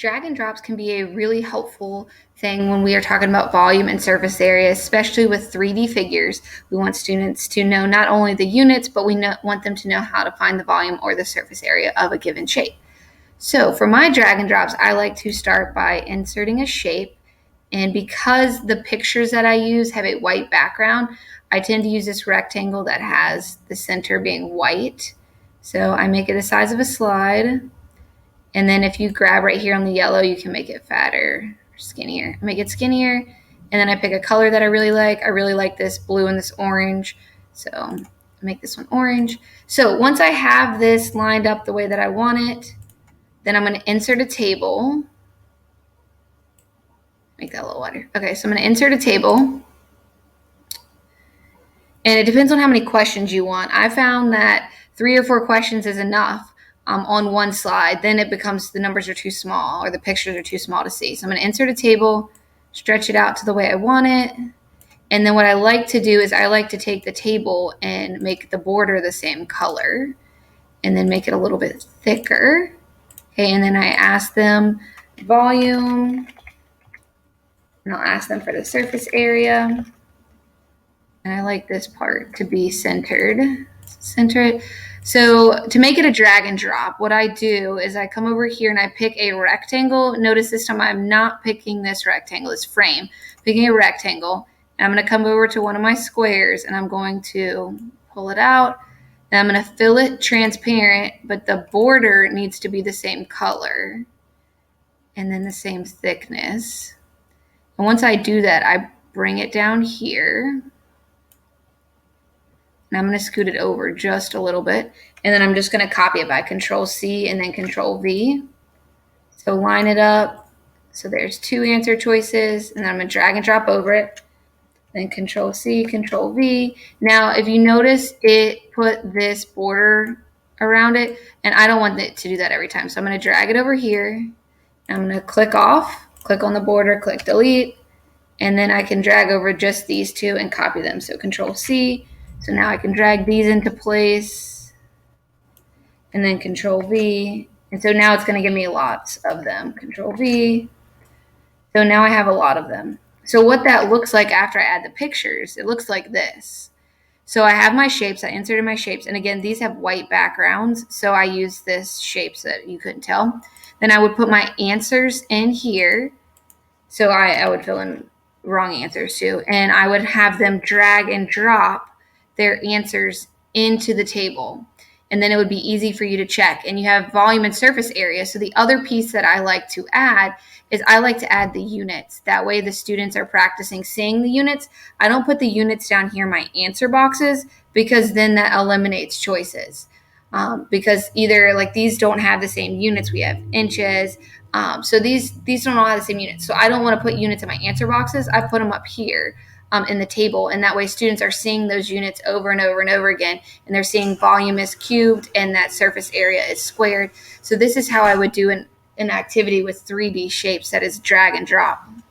Drag and drops can be a really helpful thing when we are talking about volume and surface area, especially with 3D figures. We want students to know not only the units, but we want them to know how to find the volume or the surface area of a given shape. So for my drag and drops, I like to start by inserting a shape. And because the pictures that I use have a white background, I tend to use this rectangle that has the center being white. So I make it the size of a slide. And then if you grab right here on the yellow, you can make it fatter, skinnier. Make it skinnier. And then I pick a color that I really like. I really like this blue and this orange. So I make this one orange. So once I have this lined up the way that I want it, then I'm going to insert a table. Make that a little wider. Okay, so I'm going to insert a table. And it depends on how many questions you want. I found that 3 or 4 questions is enough on one slide. Then it becomes the numbers are too small or the pictures are too small to see. So I'm going to insert a table, stretch it out to the way I want it. And then what I like to do is I like to take the table and make the border the same color and then make it a little bit thicker. Okay, and then I ask them volume, and I'll ask them for the surface area. And I like this part to be centered. Center it. So to make it a drag and drop, what I do is I come over here and I pick a rectangle. Notice this time I'm not picking this rectangle, this frame. Picking a rectangle. And I'm going to come over to one of my squares and I'm going to pull it out. And I'm going to fill it transparent, but the border needs to be the same color and then the same thickness. And once I do that, I bring it down here. And I'm going to scoot it over just a little bit. And then I'm just going to copy it by Control-C and then Control-V. So line it up. So there's 2 answer choices. And then I'm going to drag and drop over it. Then Control-C, Control-V. Now, if you notice, it put this border around it. And I don't want it to do that every time. So I'm going to drag it over here. I'm going to click off, click on the border, click Delete. And then I can drag over just these 2 and copy them. So Control-C. So now I can drag these into place and then Control-V. And so now it's going to give me lots of them. Control-V. So now I have a lot of them. So what that looks like after I add the pictures, it looks like this. So I have my shapes. I inserted my shapes. And again, these have white backgrounds. So I use this shape so that you couldn't tell. Then I would put my answers in here. So I would fill in wrong answers too. And I would have them drag and drop their answers into the table. And then it would be easy for you to check. And you have volume and surface area. So the other piece that I like to add is I like to add the units. That way the students are practicing seeing the units. I don't put the units down here in my answer boxes because then that eliminates choices. Because either like these don't have the same units. We have inches. So these don't all have the same units. So I don't want to put units in my answer boxes. I put them up here. In the table, and that way students are seeing those units over and over and over again, and they're seeing volume is cubed and that surface area is squared. So this is how I would do an activity with 3D shapes that is drag and drop.